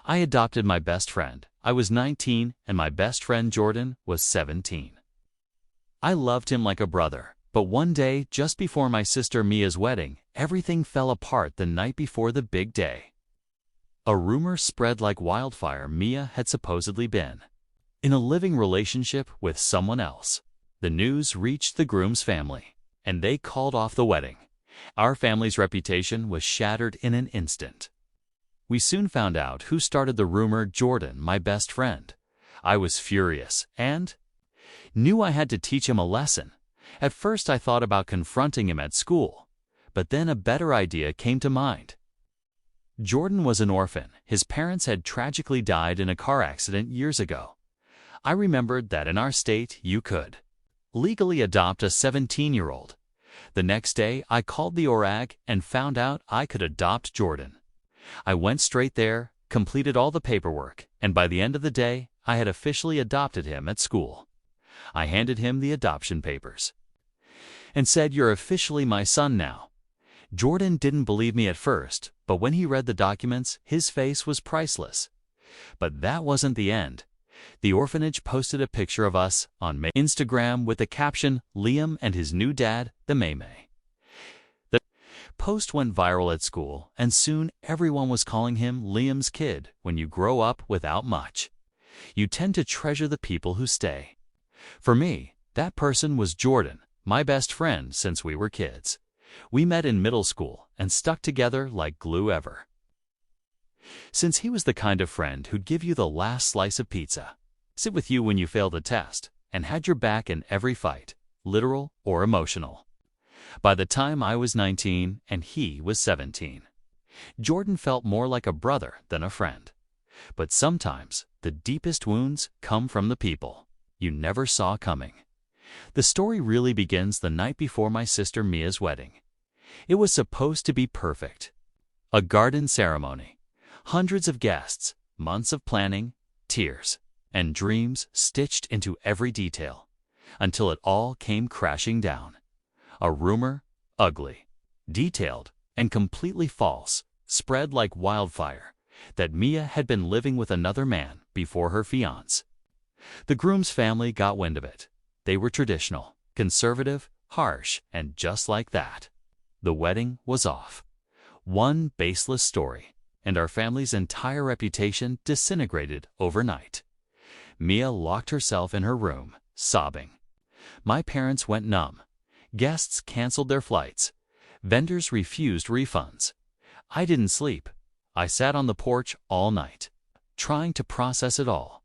I adopted my best friend. I was 19 and my best friend Jordan was 17. I loved him like a brother, but one day, just before my sister Mia's wedding, everything fell apart the night before the big day. A rumor spread like wildfire Mia had supposedly been in a living relationship with someone else. The news reached the groom's family, and they called off the wedding. Our family's reputation was shattered in an instant. We soon found out who started the rumor: Jordan, my best friend. I was furious and knew I had to teach him a lesson. At first I thought about confronting him at school, but then a better idea came to mind. Jordan was an orphan. His parents had tragically died in a car accident years ago. I remembered that in our state you could legally adopt a 17-year-old. The next day I called the ORAG and found out I could adopt Jordan. I went straight there, completed all the paperwork, and by the end of the day I had officially adopted him at school. I handed him the adoption papers and said, "You're officially my son now." Jordan didn't believe me at first, but when he read the documents, his face was priceless. But that wasn't the end. The orphanage posted a picture of us on Instagram with the caption, "Liam and his new dad, the Maymay." The post went viral at school, and soon everyone was calling him Liam's kid. When you grow up without much, you tend to treasure the people who stay. For me, that person was Jordan, my best friend since we were kids. We met in middle school and stuck together like glue ever since. He was the kind of friend who'd give you the last slice of pizza, sit with you when you failed a test, and had your back in every fight, literal or emotional. By the time I was 19 and he was 17, Jordan felt more like a brother than a friend. But sometimes the deepest wounds come from the people you never saw coming. The story really begins the night before my sister Mia's wedding. It was supposed to be perfect. A garden ceremony, hundreds of guests, months of planning, tears, and dreams stitched into every detail, until it all came crashing down. A rumor, ugly, detailed, and completely false, spread like wildfire, that Mia had been living with another man before her fiancé. The groom's family got wind of it. They were traditional, conservative, harsh, and just like that, the wedding was off. One baseless story, and our family's entire reputation disintegrated overnight. Mia locked herself in her room, sobbing. My parents went numb. Guests canceled their flights. Vendors refused refunds. I didn't sleep. I sat on the porch all night, trying to process it all.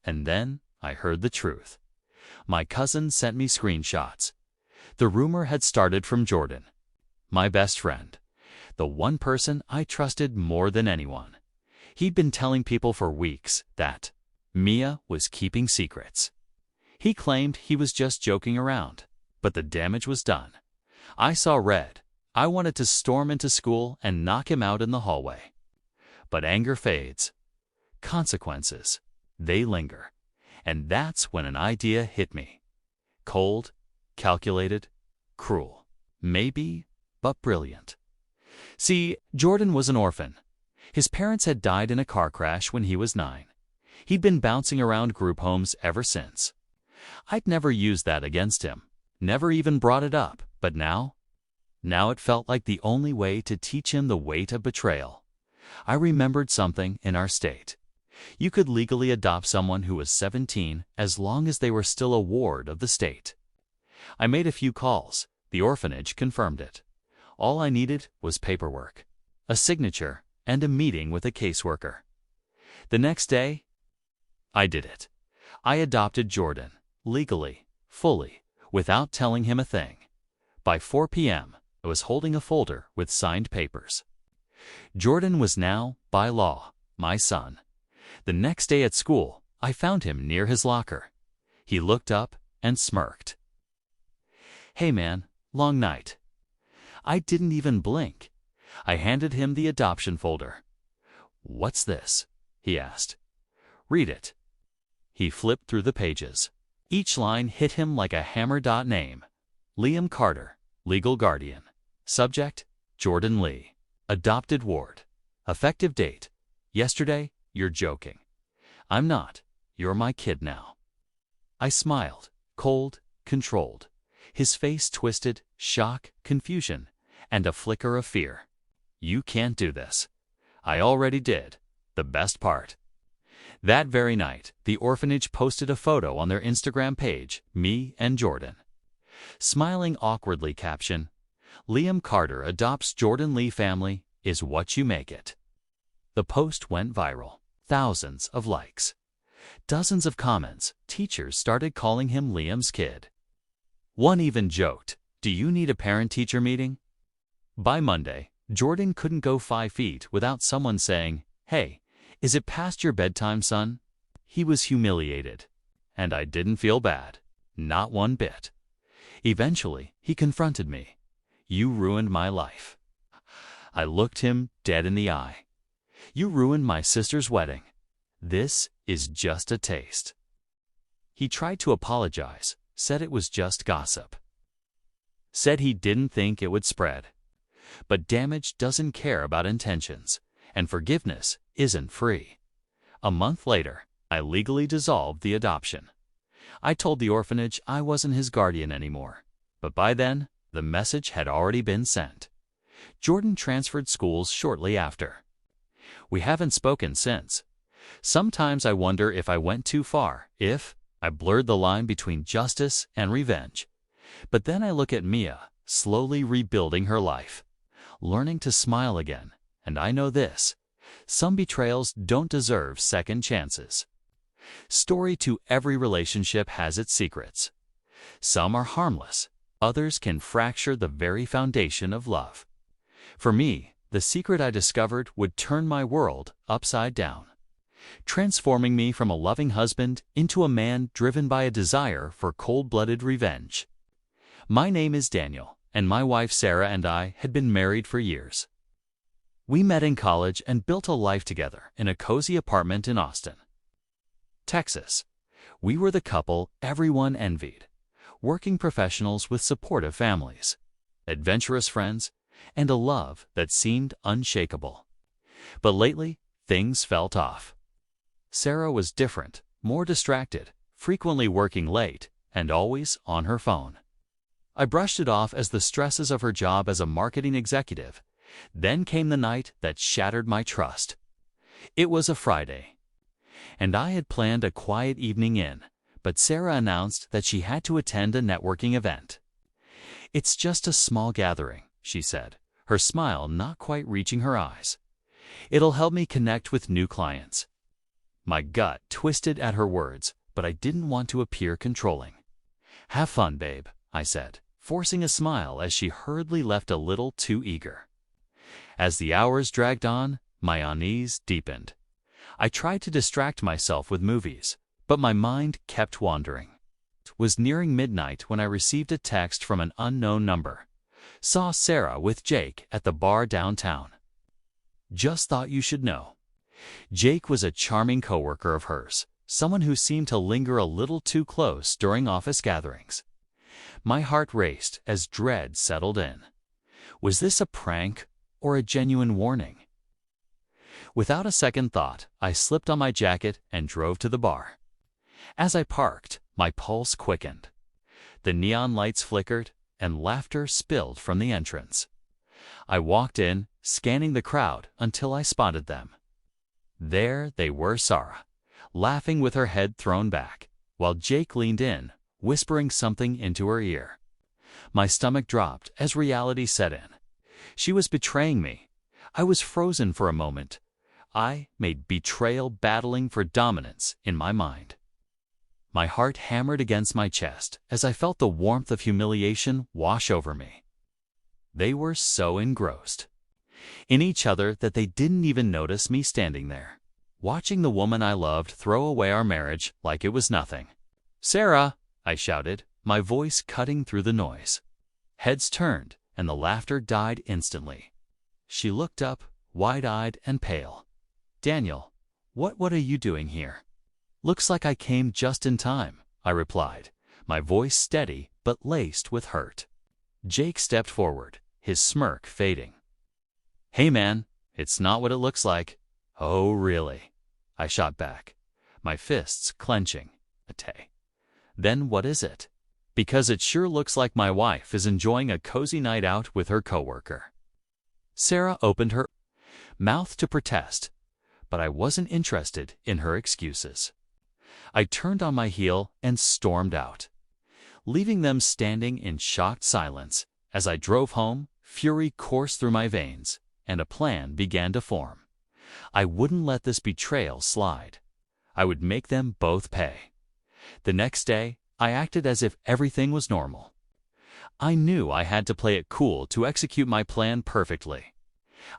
And then I heard the truth. My cousin sent me screenshots. The rumor had started from Jordan, my best friend, the one person I trusted more than anyone. He'd been telling people for weeks that Mia was keeping secrets. He claimed he was just joking around, but the damage was done. I saw red. I wanted to storm into school and knock him out in the hallway. But anger fades. Consequences, they linger. And that's when an idea hit me. Cold, calculated, cruel. Maybe, but brilliant. See, Jordan was an orphan. His parents had died in a car crash when he was 9. He'd been bouncing around group homes ever since. I'd never used that against him, never even brought it up, but now it felt like the only way to teach him the weight of betrayal. I remembered something in our state. You could legally adopt someone who was 17 as long as they were still a ward of the state. I made a few calls. The orphanage confirmed it. All I needed was paperwork, a signature, and a meeting with a caseworker. The next day, I did it. I adopted Jordan, legally, fully, without telling him a thing. By 4 p.m., I was holding a folder with signed papers. Jordan was now, by law, my son. The next day at school, I found him near his locker. He looked up and smirked. "Hey man, long night." I didn't even blink. I handed him the adoption folder. "What's this?" he asked. "Read it." He flipped through the pages. Each line hit him like a hammer. Name: Liam Carter, legal guardian. Subject: Jordan Lee, adopted ward. Effective date: yesterday, "You're joking." "I'm not. You're my kid now." I smiled, cold, controlled. His face twisted, shock, confusion, and a flicker of fear. "You can't do this." "I already did. The best part." That very night, the orphanage posted a photo on their Instagram page, me and Jordan. Smiling awkwardly caption, "Liam Carter adopts Jordan Lee family is what you make it." The post went viral. Thousands of likes. Dozens of comments. Teachers started calling him Liam's kid. One even joked, "Do you need a parent-teacher meeting?" By Monday, Jordan couldn't go 5 feet without someone saying, "Hey, is it past your bedtime, son?" He was humiliated. And I didn't feel bad. Not one bit. Eventually, he confronted me. "You ruined my life." I looked him dead in the eye. "You ruined my sister's wedding. This is just a taste." He tried to apologize, said it was just gossip. Said he didn't think it would spread. But damage doesn't care about intentions, and forgiveness isn't free. A month later, I legally dissolved the adoption. I told the orphanage I wasn't his guardian anymore, but by then, the message had already been sent. Jordan transferred schools shortly after. We haven't spoken since. Sometimes I wonder if I went too far, if I blurred the line between justice and revenge. But then I look at Mia, slowly rebuilding her life, learning to smile again, and I know this: some betrayals don't deserve second chances. Story to every relationship has its secrets. Some are harmless, others can fracture the very foundation of love. For me, the secret I discovered would turn my world upside down, transforming me from a loving husband into a man driven by a desire for cold-blooded revenge. My name is Daniel, and my wife Sarah and I had been married for years. We met in college and built a life together in a cozy apartment in Austin, Texas. We were the couple everyone envied, working professionals with supportive families, adventurous friends, and a love that seemed unshakable. But lately, things felt off. Sarah was different, more distracted, frequently working late, and always on her phone. I brushed it off as the stresses of her job as a marketing executive. Then came the night that shattered my trust. It was a Friday, and I had planned a quiet evening in, but Sarah announced that she had to attend a networking event. "It's just a small gathering," she said, her smile not quite reaching her eyes. "It'll help me connect with new clients." My gut twisted at her words, but I didn't want to appear controlling. "Have fun, babe," I said, forcing a smile as she hurriedly left a little too eager. As the hours dragged on, my unease deepened. I tried to distract myself with movies, but my mind kept wandering. It was nearing midnight when I received a text from an unknown number. "Saw Sarah with Jake at the bar downtown. Just thought you should know." Jake was a charming coworker of hers, someone who seemed to linger a little too close during office gatherings. My heart raced as dread settled in. Was this a prank or a genuine warning? Without a second thought, I slipped on my jacket and drove to the bar. As I parked, my pulse quickened. The neon lights flickered, and laughter spilled from the entrance. I walked in, scanning the crowd until I spotted them. There they were, Sarah, laughing with her head thrown back, while Jake leaned in, whispering something into her ear. My stomach dropped as reality set in. She was betraying me. I was frozen for a moment. I made betrayal battling for dominance in my mind. My heart hammered against my chest as I felt the warmth of humiliation wash over me. They were so engrossed in each other that they didn't even notice me standing there, watching the woman I loved throw away our marriage like it was nothing. "Sarah!" I shouted, my voice cutting through the noise. Heads turned, and the laughter died instantly. She looked up, wide-eyed and pale. "Daniel, what are you doing here?" "Looks like I came just in time," I replied, my voice steady but laced with hurt. Jake stepped forward, his smirk fading. "Hey man, it's not what it looks like." "Oh, really?" I shot back, my fists clenching. Then what is it? Because it sure looks like my wife is enjoying a cozy night out with her coworker. Sarah opened her mouth to protest, but I wasn't interested in her excuses. I turned on my heel and stormed out, leaving them standing in shocked silence. As I drove home, fury coursed through my veins, and a plan began to form. I wouldn't let this betrayal slide. I would make them both pay. The next day, I acted as if everything was normal. I knew I had to play it cool to execute my plan perfectly.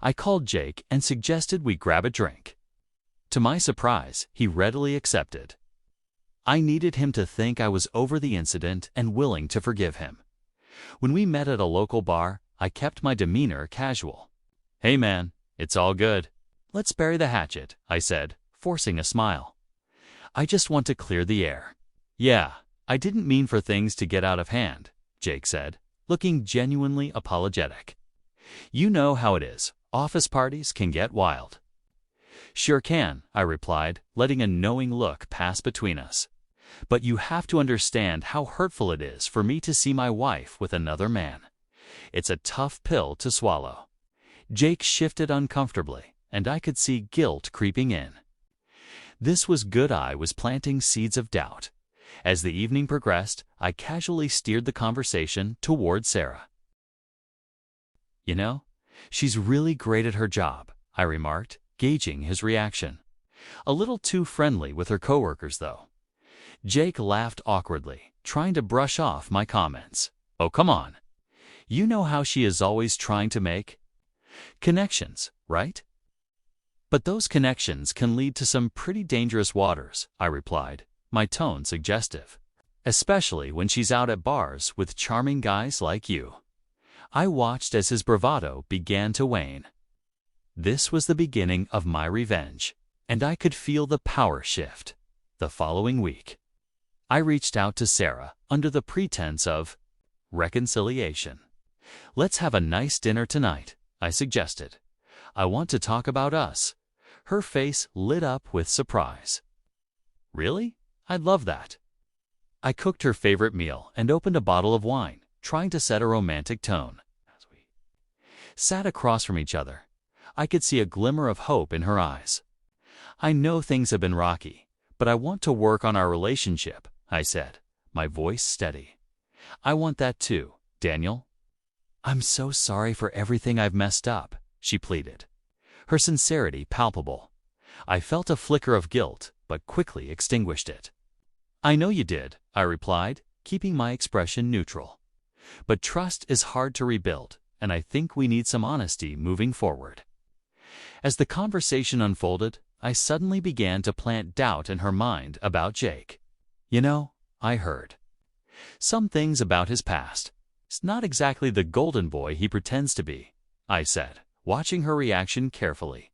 I called Jake and suggested we grab a drink. To my surprise, he readily accepted. I needed him to think I was over the incident and willing to forgive him. When we met at a local bar, I kept my demeanor casual. "Hey man, it's all good. Let's bury the hatchet," I said, forcing a smile. "I just want to clear the air." "Yeah, I didn't mean for things to get out of hand," Jake said, looking genuinely apologetic. "You know how it is. Office parties can get wild." "Sure can," I replied, letting a knowing look pass between us. "But you have to understand how hurtful it is for me to see my wife with another man. It's a tough pill to swallow." Jake shifted uncomfortably, and I could see guilt creeping in. This was good. I was planting seeds of doubt. As the evening progressed, I casually steered the conversation toward Sarah. "You know, she's really great at her job," I remarked, gauging his reaction. "A little too friendly with her coworkers, though." Jake laughed awkwardly, trying to brush off my comments. "Oh, come on. You know how she is always trying to make connections, right?" "But those connections can lead to some pretty dangerous waters," I replied, my tone suggestive. "Especially when she's out at bars with charming guys like you." I watched as his bravado began to wane. This was the beginning of my revenge, and I could feel the power shift. The following week, I reached out to Sarah under the pretense of reconciliation. "Let's have a nice dinner tonight," I suggested. "I want to talk about us." Her face lit up with surprise. "Really? I'd love that." I cooked her favorite meal and opened a bottle of wine, trying to set a romantic tone. As we sat across from each other, I could see a glimmer of hope in her eyes. "I know things have been rocky, but I want to work on our relationship," I said, my voice steady. "I want that too, Daniel." "I'm so sorry for everything I've messed up," she pleaded, her sincerity palpable. I felt a flicker of guilt, but quickly extinguished it. "I know you did," I replied, keeping my expression neutral. "But trust is hard to rebuild, and I think we need some honesty moving forward." As the conversation unfolded, I suddenly began to plant doubt in her mind about Jake. "You know," I heard, "some things about his past. It's not exactly the golden boy he pretends to be," I said, watching her reaction carefully.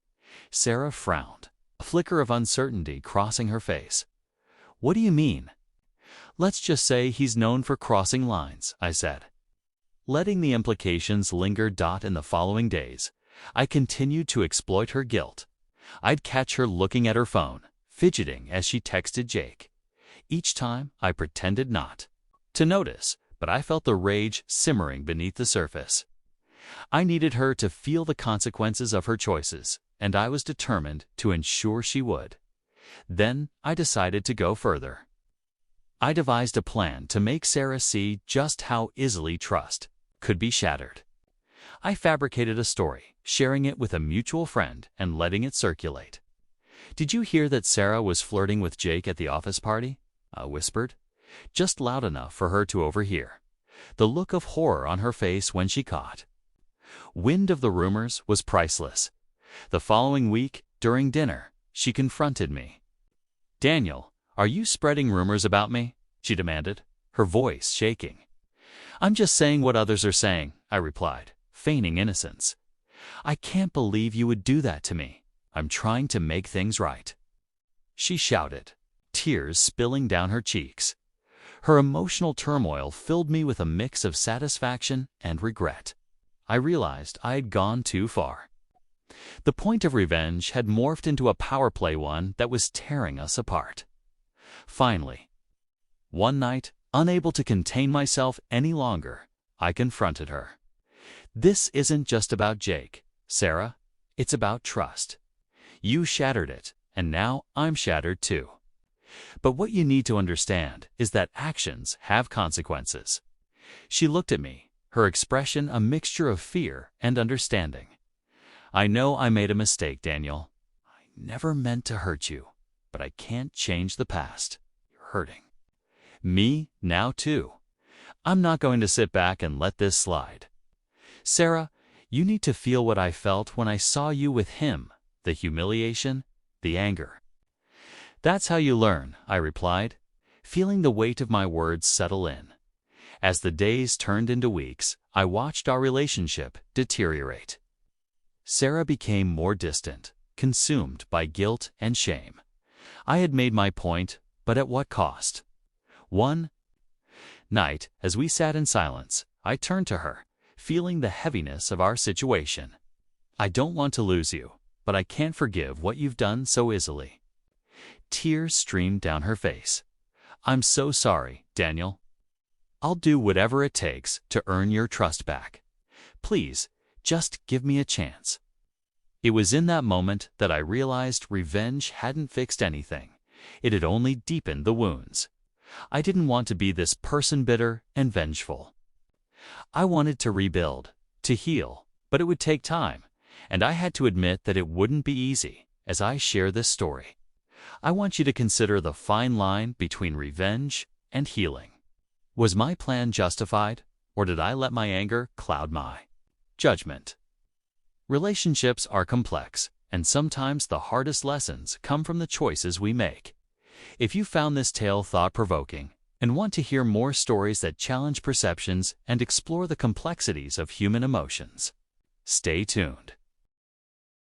Sarah frowned, a flicker of uncertainty crossing her face. "What do you mean?" "Let's just say he's known for crossing lines," I said. Letting the implications linger. In the following days, I continued to exploit her guilt. I'd catch her looking at her phone, fidgeting as she texted Jake. Each time, I pretended not to notice, but I felt the rage simmering beneath the surface. I needed her to feel the consequences of her choices, and I was determined to ensure she would. Then I decided to go further. I devised a plan to make Sarah see just how easily trust could be shattered. I fabricated a story, sharing it with a mutual friend and letting it circulate. "Did you hear that Sarah was flirting with Jake at the office party?" I whispered, just loud enough for her to overhear, the look of horror on her face when she caught wind of the rumors was priceless. The following week, during dinner, she confronted me. "Daniel, are you spreading rumors about me?" she demanded, her voice shaking. "I'm just saying what others are saying," I replied, feigning innocence. "I can't believe you would do that to me. I'm trying to make things right." She shouted, tears spilling down her cheeks. Her emotional turmoil filled me with a mix of satisfaction and regret. I realized I had gone too far. The point of revenge had morphed into a power play, one that was tearing us apart. Finally, one night, unable to contain myself any longer, I confronted her. "This isn't just about Jake, Sarah. It's about trust. You shattered it, and now I'm shattered too. But what you need to understand is that actions have consequences." She looked at me, her expression a mixture of fear and understanding. "I know I made a mistake, Daniel. I never meant to hurt you, but I can't change the past. You're hurting me now too. I'm not going to sit back and let this slide. Sarah, you need to feel what I felt when I saw you with him, the humiliation, the anger." "That's how you learn," I replied, feeling the weight of my words settle in. As the days turned into weeks, I watched our relationship deteriorate. Sarah became more distant, consumed by guilt and shame. I had made my point, but at what cost? One night, as we sat in silence, I turned to her, feeling the heaviness of our situation. "I don't want to lose you, but I can't forgive what you've done so easily." Tears streamed down her face. "I'm so sorry, Daniel. I'll do whatever it takes to earn your trust back. Please, just give me a chance." It was in that moment that I realized revenge hadn't fixed anything. It had only deepened the wounds. I didn't want to be this person bitter and vengeful. I wanted to rebuild, to heal, but it would take time, and I had to admit that it wouldn't be easy. As I share this story, I want you to consider the fine line between revenge and healing. Was my plan justified, or did I let my anger cloud my judgment? Relationships are complex, and sometimes the hardest lessons come from the choices we make. If you found this tale thought-provoking and want to hear more stories that challenge perceptions and explore the complexities of human emotions, stay tuned.